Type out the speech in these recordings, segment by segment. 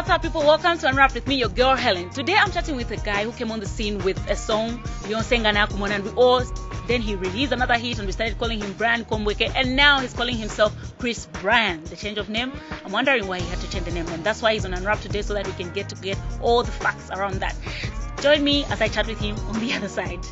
What's up, people? Welcome to Unwrapped with me, your girl Helen. Today I'm chatting with a guy who came on the scene with a song, and then he released another hit and we started calling him Bryan Kombweke, and now he's calling himself Xris Bryan. The change of name, I'm wondering why he had to change the name, and that's why he's on Unwrapped today, so that we can get all the facts around that. Join me as I chat with him on the other side.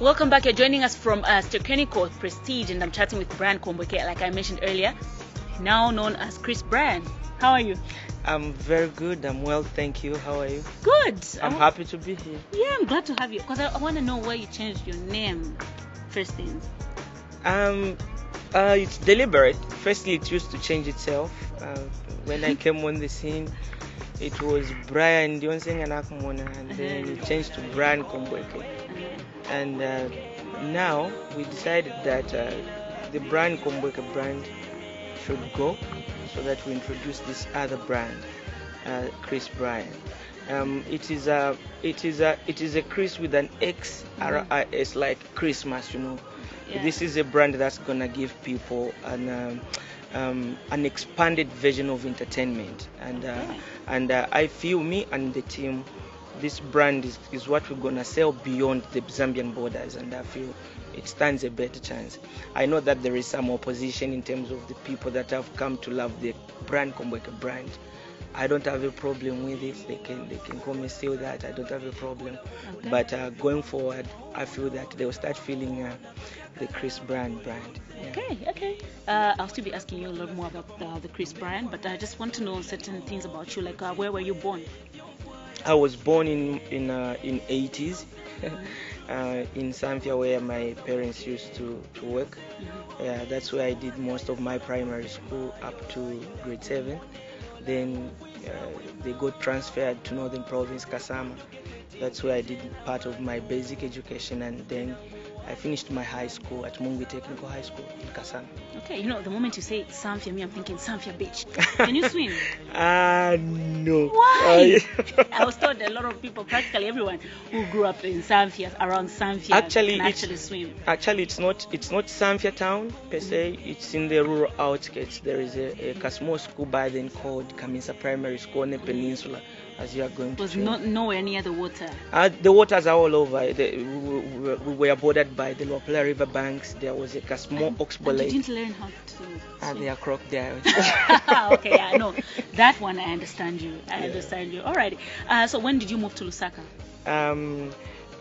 Welcome back. You're joining us from Stekenico Prestige, and I'm chatting with Bryan Kombweke, like I mentioned earlier, now known as Xris Bryan. How are you? I'm very good. I'm well, thank you. How are you? Good. I'm happy to be here. Yeah, I'm glad to have you, because I want to know why you changed your name. First things. It's deliberate. Firstly, it used to change itself. When I came on the scene, it was Bryan Kombweke, and then it changed to Bryan Kombweke. And now we decided that the Bryan Kombweke brand should go, so that we introduce this other brand, Xris Bryan. It is a Chris with an X, R-I-S, like Christmas, you know. Yeah. This is a brand that's gonna give people an expanded version of entertainment, and I feel, me and the team, this brand is what we're gonna sell beyond the Zambian borders, and I feel it stands a better chance. I know that there is some opposition in terms of the people that have come to love the Bryan Kombweke brand. I don't have a problem with it. They can come and steal that. I don't have a problem. Okay. But going forward, I feel that they will start feeling the Xris Bryan brand. Yeah. Okay. I'll still be asking you a lot more about the Xris Bryan, but I just want to know certain things about you, like where were you born? I was born in 80s in Zambia, where my parents used to work. Yeah, that's where I did most of my primary school up to grade 7. Then they got transferred to Northern Province, Kasama. That's where I did part of my basic education, and then I finished my high school at Mungwi Technical High School in Kasama. Okay, you know, the moment you say Zambia, I'm thinking Zambia Beach. Can you swim? No. Why? I was told a lot of people, practically everyone who grew up in Zambia, around Zambia, can actually swim. Actually, it's not Zambia town per se. It's in the rural outskirts. There is a small school by then called Kamisa Primary School on the peninsula, as you are going to. It was nowhere near the water. The waters are all over. We were bordered by the Lopela River banks. There was a small oxbow lake. You didn't learn how to swim? They are crocodiles. Okay, yeah, no, that one I understand you. Understand you. All right. So when did you move to Lusaka?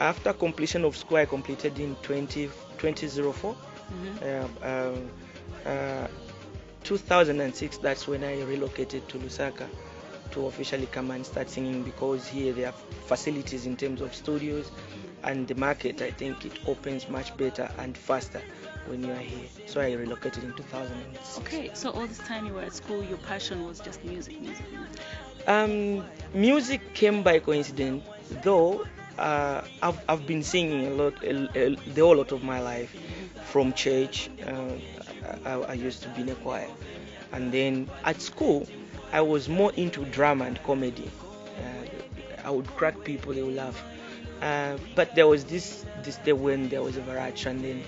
After completion of school, I completed in 2004. 2006, that's when I relocated to Lusaka to officially come and start singing, because here there are facilities in terms of studios, and the market, I think it opens much better and faster when you are here. So I relocated in 2006. Okay, so all this time you were at school, your passion was just music. Music came by coincidence, though. I've been singing a lot, the whole lot of my life, from church. I used to be in a choir, and then at school I was more into drama and comedy. I would crack people, they would laugh. But there was this day when there was a variety, and then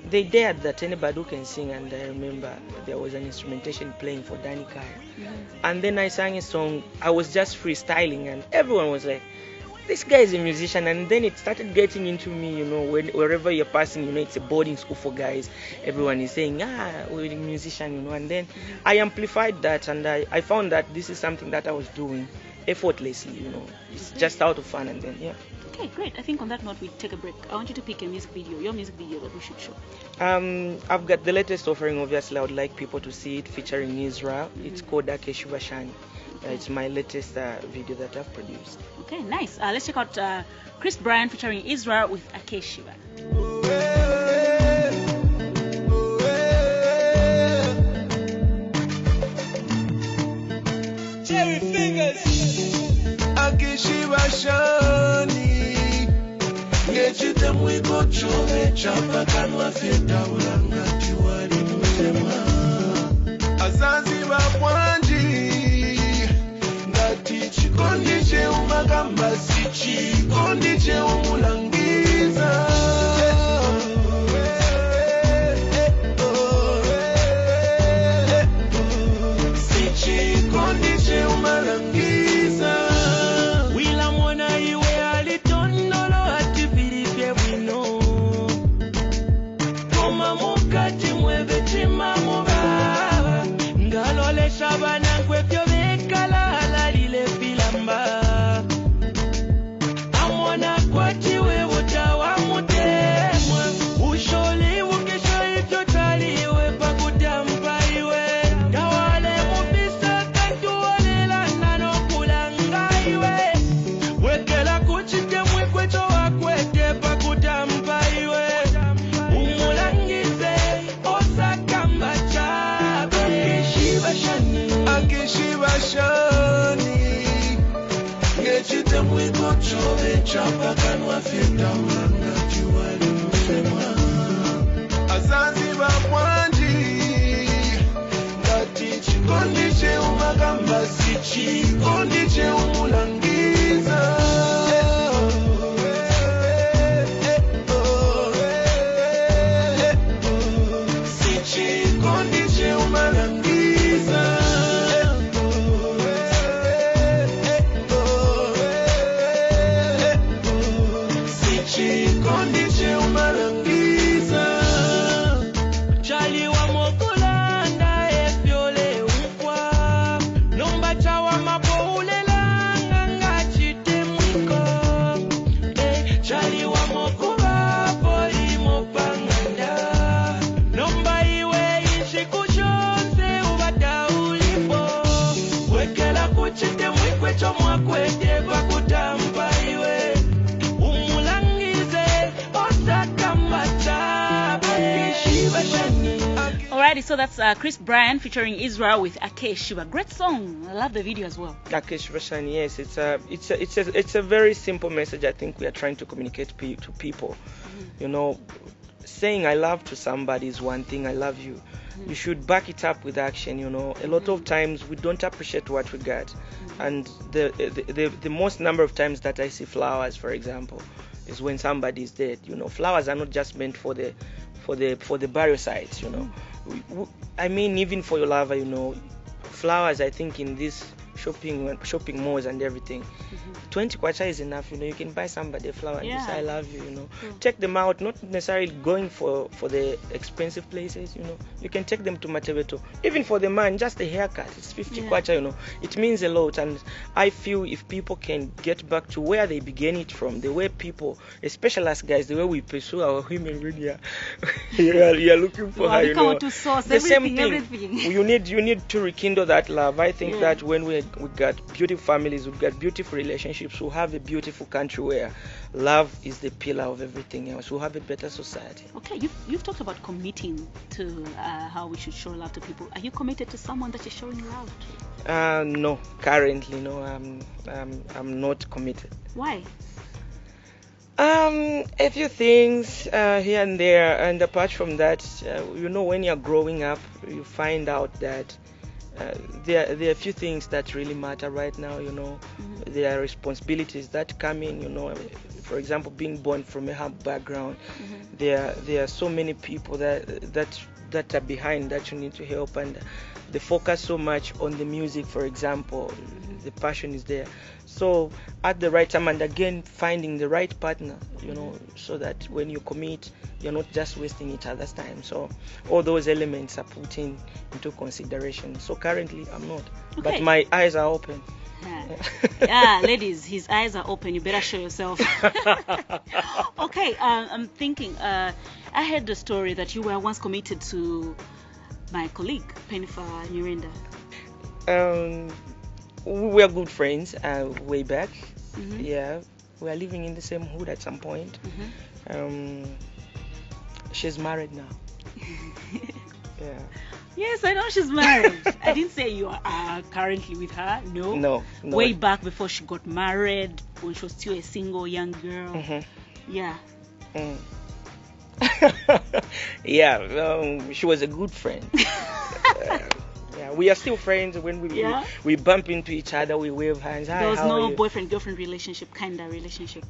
they dared that anybody who can sing, and I remember there was an instrumentation playing for Danny Kaya. And then I sang a song. I was just freestyling, and everyone was like, this guy is a musician. And then it started getting into me, you know, wherever you're passing, you know, it's a boarding school for guys. Everyone is saying, we're a musician, you know. And then I amplified that, and I found that this is something that I was doing effortlessly, you know. It's just out of fun, and then, yeah. Okay, great. I think on that note, we take a break. I want you to pick a music video, your music video that we should show. I've got the latest offering, obviously. I would like people to see it, featuring Israel. It's called Akeshuvashani. It's my latest video that I've produced. Okay, nice. Let's check out Xris Bryan featuring Israel with Akeshiva. Hairy fingers. Akishibashani. Ngechite mwiko chove chapa kanwa feta ulanga tiwali msema. Azazi bapwanji. Ngati chikondi che umagamba si chikondi che umulangiza. Chapa kanwa feta ulanga tiwali msema. Azazi bapwanji. Ngati chikondi che umagamba si chikondi che umulangiza. Si chikondi che umulangiza. Alrighty, so that's Xris Bryan featuring Israel with Akeshiba. Great song. I love the video as well. Akeshiba, yes, it's a very simple message. I think we are trying to communicate to people. You know, saying I love to somebody is one thing. I love you. You should back it up with action. You know, a lot of times we don't appreciate what we got, and the most number of times that I see flowers, for example, is when somebody is dead. You know, flowers are not just meant for the burial sites. You know, I mean, even for your lover. You know, flowers. I think in this shopping malls and everything, 20 kwacha is enough. You know, you can buy somebody a flower and just say I love you. You know, take them out, not necessarily going for the expensive places. You know, you can take them to Matebeto. Even for the man, just a haircut, it's 50 kwacha. You know, it means a lot. And I feel if people can get back to where they began it from, the way people, especially us guys, the way we pursue our women, really, you're looking for her. You know, to source the everything, same thing. everything. You need to rekindle that love. I think that when we got beautiful families, we've got beautiful relationships, we'll have a beautiful country where love is the pillar of everything else. We'll have a better society. Okay, you've talked about committing to how we should show love to people. Are you committed to someone that you're showing love to? No, currently no. I'm not committed. Why? A few things here and there, and apart from that, you know, when you're growing up, you find out that there are a few things that really matter right now. You know, there are responsibilities that come in. You know, for example, being born from a humble background, there are so many people that are behind that you need to help, and they focus so much on the music, for example. The passion is there. So at the right time, and again finding the right partner, you know, so that when you commit, you're not just wasting each other's time. So all those elements are put into consideration. So currently I'm not, but my eyes are open. Yeah, ladies, his eyes are open. You better show yourself. Okay, I'm thinking. I heard the story that you were once committed to my colleague Pennifer Nyirenda. We were good friends way back. Yeah, we were living in the same hood at some point. She's married now. Yeah. Yes, I know she's married. I didn't say you are currently with her. No. No. Way back before she got married, when she was still a single young girl. Mhm. Yeah. Mm. Yeah, she was a good friend. Yeah, we are still friends. When Yeah? we bump into each other, we wave hands. Hi, There was how are no you? boyfriend-girlfriend relationship, kind of relationship.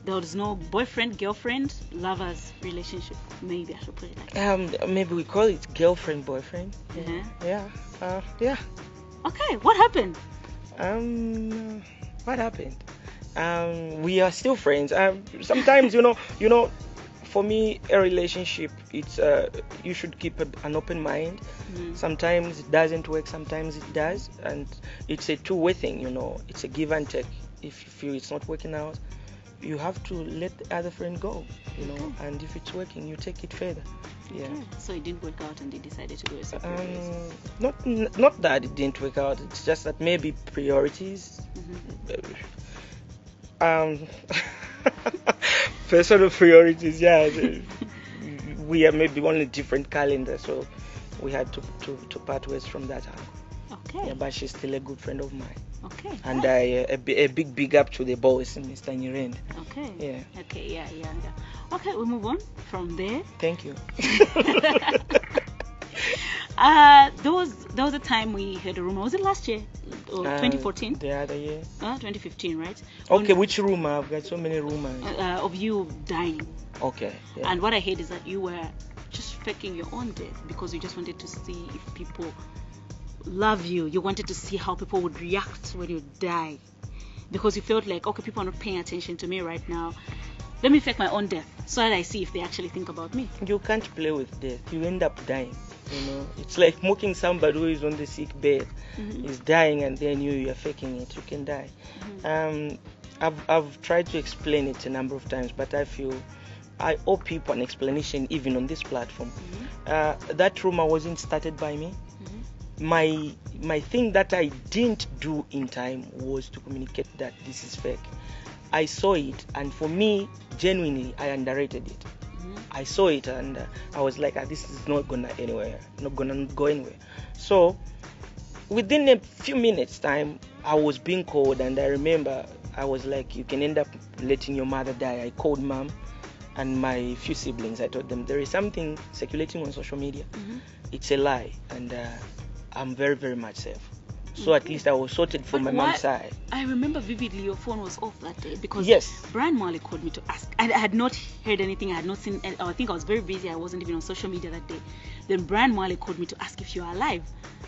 There was no boyfriend-girlfriend, lovers relationship. Maybe I should put it like that. Maybe we call it girlfriend boyfriend. Uh-huh. Yeah. Yeah. Okay, what happened? What happened? We are still friends. Sometimes, you know, for me, a relationship, it's you should keep an open mind. Mm. Sometimes it doesn't work, sometimes it does, and it's a two-way thing. You know, it's a give and take. If you feel it's not working out, you have to let the other friend go. You know, Okay. and if it's working, you take it further. Yeah. Okay. So it didn't work out and they decided to go separate ways. Not that it didn't work out. It's just that maybe priorities. Mhm. Personal priorities. Yeah, we are maybe on a different calendar, so we had to part ways from that angle. Okay. Yeah, but she's still a good friend of mine, Okay. and a big up to the boss, Mr. Nyirend. Okay. Yeah. Okay. Yeah. Okay, we move on from there. Thank you. There was a time we heard a rumor. Was it last year or 2014? The other year. 2015, right? Okay, which rumor? I've got so many rumors. Of you dying. Okay. Yeah. And what I heard is that you were just faking your own death because you just wanted to see if people love you. You wanted to see how people would react when you die. Because you felt like, okay, people are not paying attention to me right now. Let me fake my own death so that I see if they actually think about me. You can't play with death. You end up dying. You know, it's like mocking somebody who is on the sick bed, is dying, and then you are faking it. You can die. I've tried to explain it a number of times, but I feel I owe people an explanation even on this platform. That rumor wasn't started by me. My thing that I didn't do in time was to communicate that this is fake. I saw it, and for me, genuinely, I underrated it. I saw it, and I was like, this is not gonna go anywhere. So within a few minutes time, I was being called, and I remember I was like, you can end up letting your mother die. I called mom and my few siblings. I told them there is something circulating on social media. It's a lie, and I'm very, very much safe. So at least I was sorted from my mom's side. I remember vividly your phone was off that day because Yes. Brian Marley called me to ask. I had not heard anything. I had not seen. I think I was very busy. I wasn't even on social media that day. Then Brian Marley called me to ask if you are alive.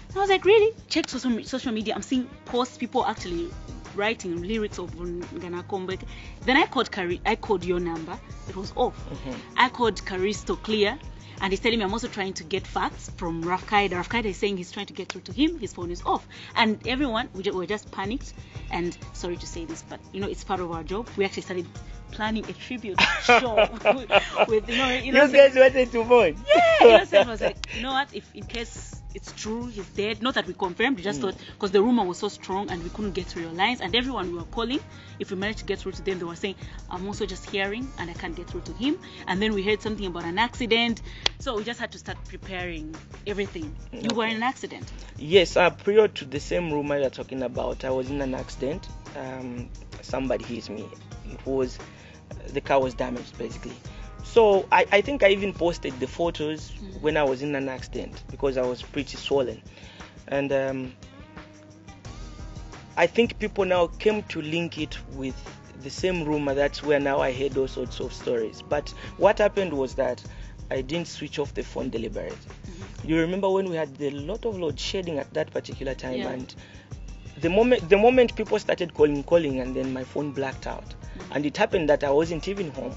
And I was like, really? Checked social media. I'm seeing posts, people actually writing lyrics of Ngana Kombek. Then I called your number. It was off. I called Caristo Clear. And he's telling me I'm also trying to get facts from Raf Qaeda. Raf Qaeda is saying he's trying to get through to him. His phone is off. And everyone, we just panicked. And sorry to say this, but it's part of our job. We actually started planning a tribute show with You guys wanted to vote? Yeah, Innocent was like, you know what? If in case it's true, he's dead. Not that we confirmed. We just thought because the rumor was so strong and we couldn't get through your lines. And everyone we were calling, if we managed to get through to them, they were saying, I'm also just hearing and I can't get through to him. And then we heard something about an accident. So we just had to start preparing everything. You were in an accident. Yes, prior to the same rumor you're talking about, I was in an accident. Somebody hit me. It was the car was damaged basically. So I think I even posted the photos when I was in an accident because I was pretty swollen. And I think people now came to link it with the same rumor. That's where now I heard all sorts of stories. But what happened was that I didn't switch off the phone deliberately. You remember when we had a lot of load shedding at that particular time, and the moment people started calling, and then my phone blacked out. And it happened that I wasn't even home.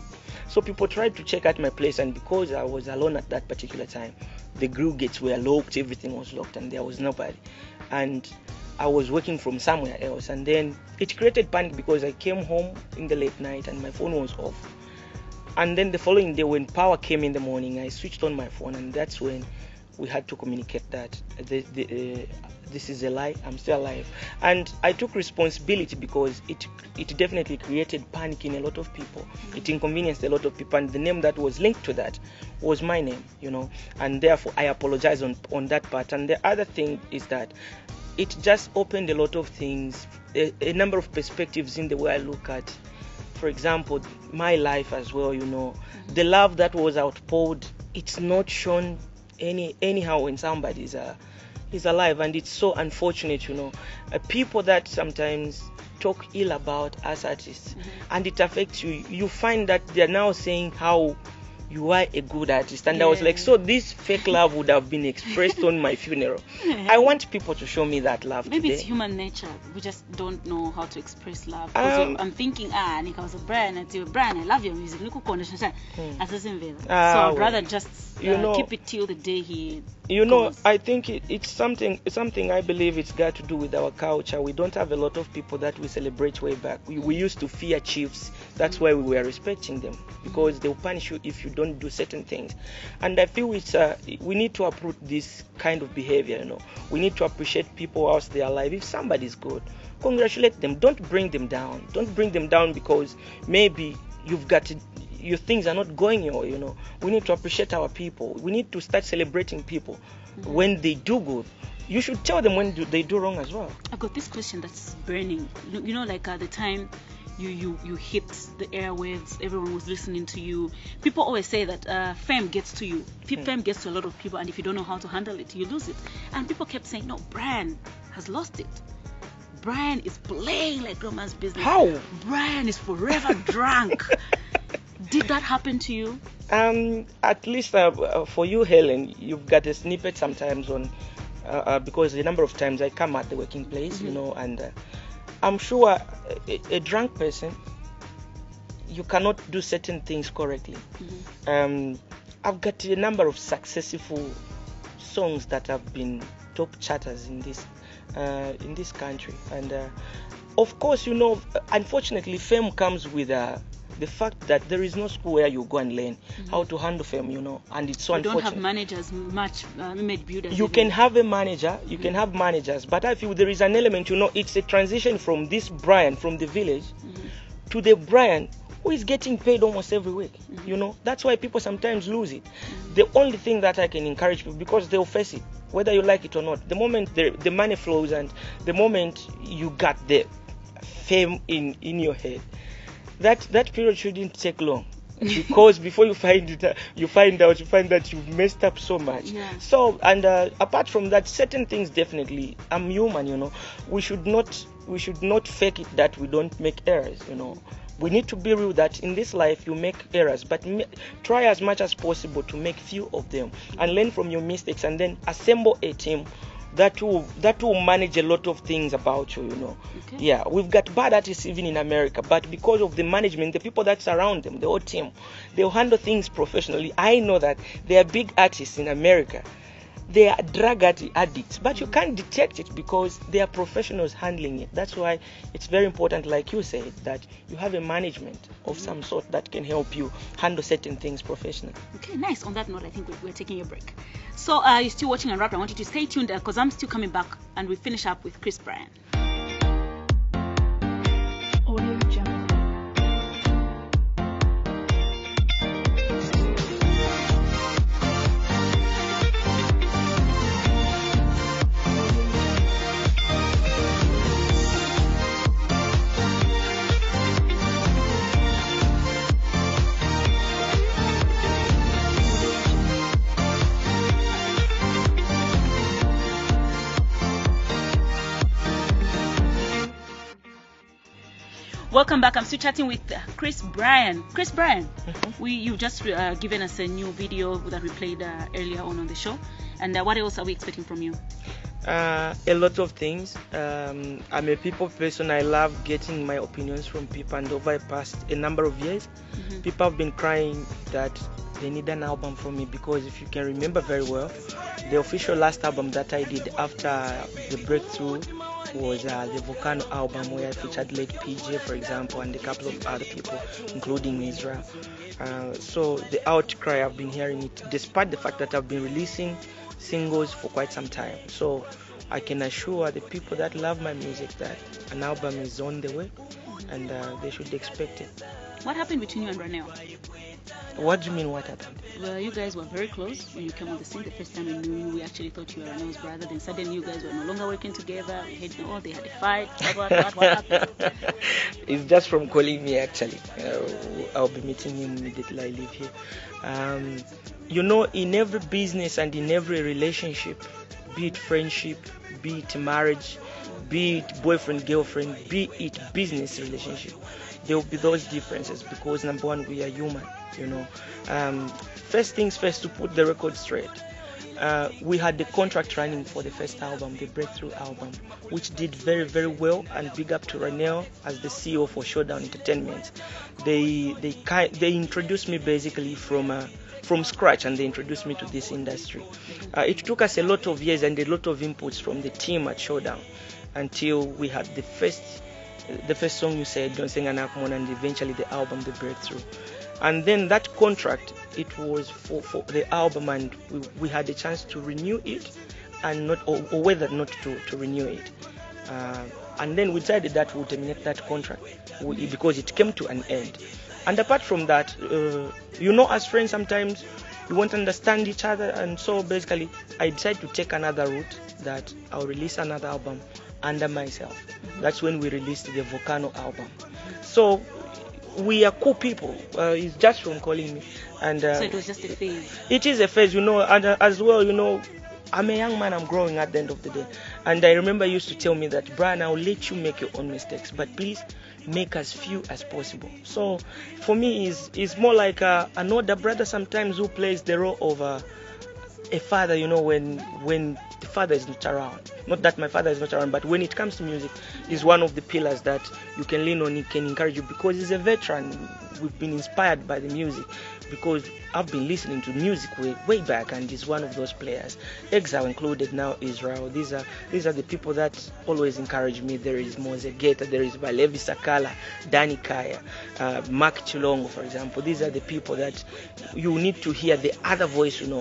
So people tried to check out my place, and because I was alone at that particular time, the grill gates were locked, everything was locked, and there was nobody. And I was working from somewhere else, and then it created panic because I came home in the late night and my phone was off. And then the following day when power came in the morning, I switched on my phone, and that's when we had to communicate that this is a lie, I'm still alive. And I took responsibility because it definitely created panic in a lot of people. It inconvenienced a lot of people, and the name that was linked to that was my name, and therefore I apologize on that part. And the other thing is that it just opened a lot of things, a number of perspectives in the way I look at, for example, my life as well. The love that was outpoured, it's not shown anyhow when somebody is alive, and it's so unfortunate. People that sometimes talk ill about us artists, and it affects you. You find that they're now saying how you are a good artist, and I was like, so this fake love would have been expressed on my funeral. I want people to show me that love. Maybe today. It's human nature. We just don't know how to express love. I'm thinking, Nika was a Brian, I love your music. So I'd rather just keep it till the day he goes. I think it's something I believe it's got to do with our culture. We don't have a lot of people that we celebrate way back. We used to fear chiefs. That's why we were respecting them, because they'll punish you if you don't do certain things. And I feel we need to uproot this kind of behavior. We need to appreciate people whilst they are alive. If somebody's good, congratulate them. Don't bring them down. Don't bring them down because maybe your things are not going your way. We need to appreciate our people. We need to start celebrating people when they do good. You should tell them when they do wrong as well. I got this question that's burning. Like at the time you hit the airwaves, everyone was listening to you. People always say that fame gets to you. Fame gets to a lot of people, and if you don't know how to handle it, you lose it. And people kept saying, no, Brian has lost it. Brian is playing like romance business. How? Brian is forever drunk. Did that happen to you? At least for you, Helen, you've got a snippet sometimes on because a number of times I come at the working place, and I'm sure a drunk person, you cannot do certain things correctly. I've got a number of successful songs that have been top charters in this country, and of course, unfortunately, fame comes with the fact that there is no school where you go and learn how to handle fame, and it's so unfortunate. You don't have managers much, image builders. You can have a manager, you can have managers, but I feel there is an element, it's a transition from this Brian from the village to the Brian who is getting paid almost every week. That's why people sometimes lose it. The only thing that I can encourage people, because they'll face it, whether you like it or not, the moment the money flows and the moment you got the fame in your head, that period shouldn't take long, because before you find that you've messed up so much. So, and apart from that, certain things, definitely, I'm human. We should not fake it that we don't make errors. We need to be real that in this life you make errors, but try as much as possible to make few of them and learn from your mistakes, and then assemble a team that will manage a lot of things about you. Okay. Yeah, we've got bad artists even in America, but because of the management, the people that surround them, the whole team, they'll handle things professionally. I know that there are big artists in America, they are drug addicts, but you can't detect it because they are professionals handling it. That's why it's very important, like you said, that you have a management of some sort that can help you handle certain things professionally. Okay, nice. On that note, I think we're taking a break. So you're still watching Unwrapped. I want you to stay tuned because I'm still coming back, and we finish up with Xris Bryan. Audio Jungle. Welcome back. I'm still chatting with Xris Bryan. Xris Bryan, you've just given us a new video that we played earlier on the show. And what else are we expecting from you? A lot of things. I'm a people person. I love getting my opinions from people, and over the past a number of years, people have been crying that they need an album from me, because if you can remember very well, the official last album that I did after the breakthrough was the Volcano album, where I featured Late PJ, for example, and a couple of other people, including Israel. So the outcry, I've been hearing it, despite the fact that I've been releasing singles for quite some time. So I can assure the people that love my music that an album is on the way, and they should expect it. What happened between you and Ranel? What do you mean what happened? Well, you guys were very close when you came on the scene. The first time we knew you, we actually thought you were Ranel's brother. Then suddenly you guys were no longer working together. We had they had a fight. What happened? It's just from calling me actually. I'll be meeting him immediately I leave here. In every business and in every relationship, be it friendship, be it marriage, be it boyfriend, girlfriend, be it business relationship, there will be those differences because number one, we are human, First things first, to put the record straight. We had the contract running for the first album, the Breakthrough album, which did very, very well, and big up to Ranel as the CEO for Showdown Entertainment. They introduced me basically from scratch, and they introduced me to this industry. It took us a lot of years and a lot of inputs from the team at Showdown until we had the first song you said, Don't Sing Anakumon, and eventually the album, The Breakthrough. And then that contract, it was for the album, and we had a chance to renew it, and not or whether not to renew it. And then we decided that we would terminate that contract because it came to an end. And apart from that, as friends, sometimes we won't understand each other, and so basically I decided to take another route, that I'll release another album under myself. That's when we released the Volcano album. So we are cool people. It's just from calling me, and so it was just a phase. It is a phase, and as well, I'm a young man. I'm growing at the end of the day, and I remember you used to tell me that, Brian, I'll let you make your own mistakes, but please make as few as possible. So for me, is more like an older brother sometimes who plays the role of a father. When the father is not around. Not that my father is not around, but when it comes to music, he's one of the pillars that you can lean on. He can encourage you because he's a veteran. We've been inspired by the music because I've been listening to music way back, and he's one of those players. Exile included, now Israel. These are the people that always encourage me. There is Mose Geta, there is Valevi Sakala, Danny Kaya, Mark Chilongo, for example. These are the people that you need to hear the other voice, and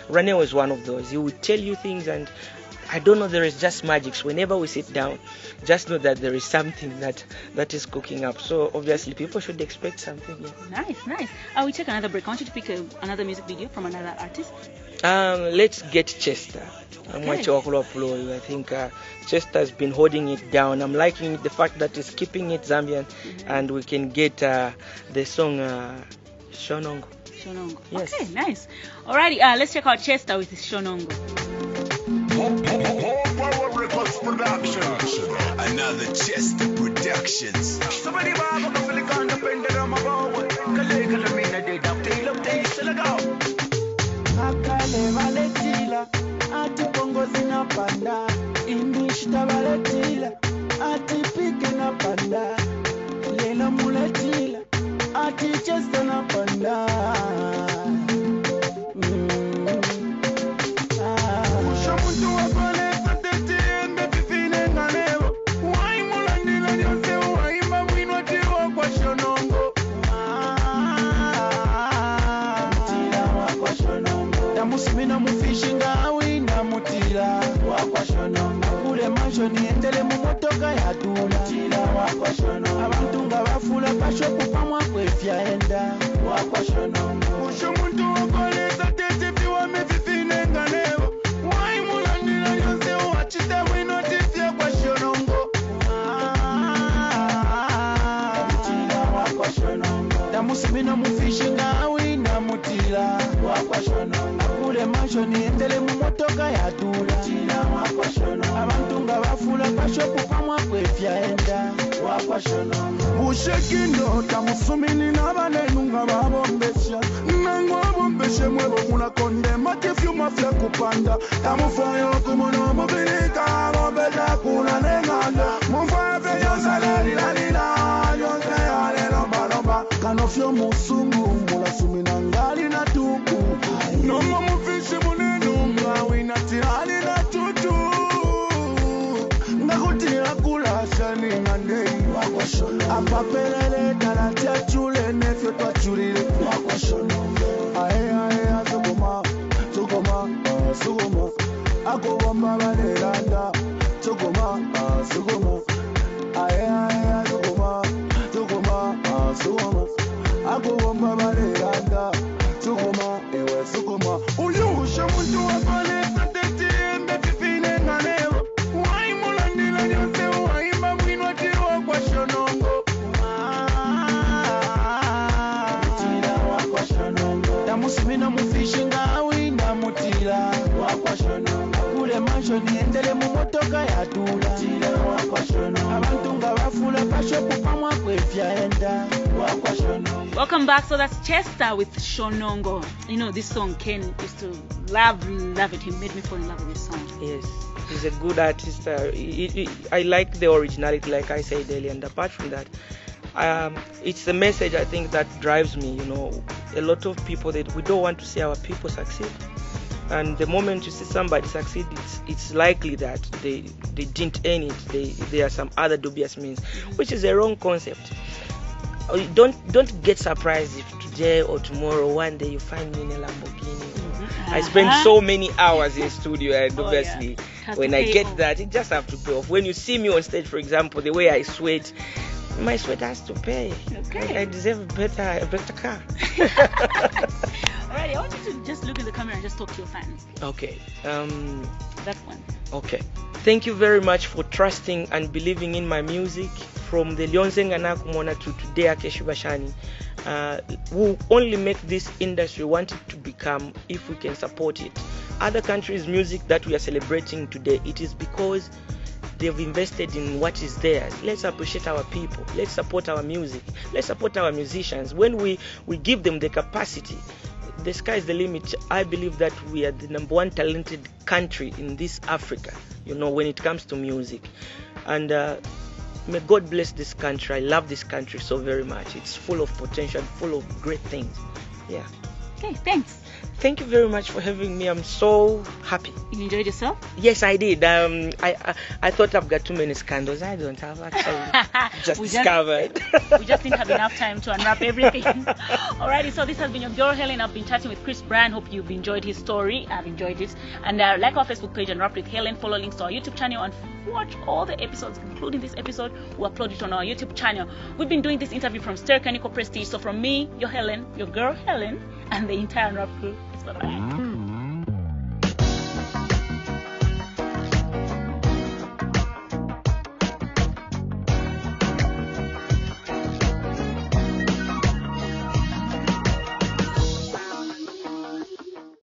Ranel is one of those. He will tell you things, and I don't know, there is just magic. Whenever we sit down, just know that there is something that is cooking up. So obviously people should expect something. Yeah. Nice. We take another break. I want you to pick another music video from another artist. Let's get Chester. Okay. I think Chester has been holding it down. I'm liking the fact that he's keeping it Zambian, and we can get the song Shonongo. Yes. Okay, nice. Alrighty, let's check out Chester with his Shonongo. Power Records Production. Another Chester Productions. Somebody baba kafilika ndapendera mabawa. Kale mina de daptila ptela go. Akale valetila ati bongo zinapanda, English tabaletila ati pike napanda, lela muletila ati Chester napanda. Mina mufishinga awina mutila wakwa Shonongo, kule manjo niendele mu motoka ya dula mutila wakwa Shonongo, abantu nga bafula pashopu pamwa kwefya enda wakwa Shonongo. Usho muntu wakoleza tete piwa mefifine ngaleo. Wai mulandila yose wachita wino tifya kwa Shonongo. Mutila wakwa Shonongo, damusi mina mufishinga awina mutila wakwa Shonongo, kule manjo niendele mu motoka ya dula mutila wakwa Shonongo, abantu nga bafula pashopu pamwa kwefya enda wakwa Shonongo. Ushekindo tamusumini nabanenu nga babombesha. Nango abombeshe mwebo mulakonde matifyu mafya kupanda. Tamufayo kumuno mubirika bombesha kuna nenganda. Mufafe yonsaleli lalila yonse yale lomba. Kanofyo musungu mulasumina ngali na tuku. Nomo mufishi munenu ngawina tirali na tutu. Ngakutira kula shani ngandei wakwa Shonongo, apapelele talatia chule nefyo twachulile wakwa Shonongo. Ae sukuma akubomba baleranda sukuma sukuma aya sukuma sukuma akubomba baleranda sukuma ewe sukuma uyushe muntu wafanesa tetembe fifine nganebo waimulandila nyose waimba mwinwa tiwa kwa shonongo tamusimina mufishi ngawi namutila wakwashonongo kule mancho niendele mumotoka yatula abantu nga bafula pashopu pamwa kwefyaenda wakwashonongo. Welcome back. So that's Chester with Shonongo. You know, this song Ken used to love it. He made me fall in love with this song. Yes, he's a good artist. I like the originality, like I said earlier, and apart from that, it's the message I think that drives me. You know, a lot of people that we don't want to see our people succeed, and the moment you see somebody succeed, it's likely that they didn't earn it. There are some other dubious means, which is a wrong concept. Don't get surprised if today or tomorrow, one day you find me in a Lamborghini. I spend so many hours in studio, and obviously when I get that, it just have to pay off. When you see me on stage, for example, the way I sweat, my sweat has to pay. Okay. I deserve a better car. Alright, I want you to just look in the camera and just talk to your fans. Okay. That one. Okay. Thank you very much for trusting and believing in my music. From the Lyonzenga Kumona to today Akeshi Bashani, who only make this industry want it to become if we can support it. Other countries' music that we are celebrating today, it is because they've invested in what is theirs. Let's appreciate our people. Let's support our music. Let's support our musicians. When we give them the capacity, the sky is the limit. I believe that we are the number one talented country in this Africa, you know, when it comes to music. And may God bless this country. I love this country so very much. It's full of potential, full of great things. Yeah. Okay, thanks. Thank you very much for having me. I'm so happy. You enjoyed yourself? Yes, I did. I thought I've got too many scandals. I don't have, actually. Just discovered. We just didn't have enough time to unwrap everything. Alrighty, so this has been your girl Hellen. I've been chatting with Xris Bryan. Hope you've enjoyed his story. I've enjoyed it. And like our Facebook page, Unwrapped with Hellen. Follow links to our YouTube channel and watch all the episodes, including this episode. We'll upload it on our YouTube channel. We've been doing this interview from Stereo Prestige. So from me, your Hellen, your girl Hellen, and the entire Unwrapped crew. Bye-bye.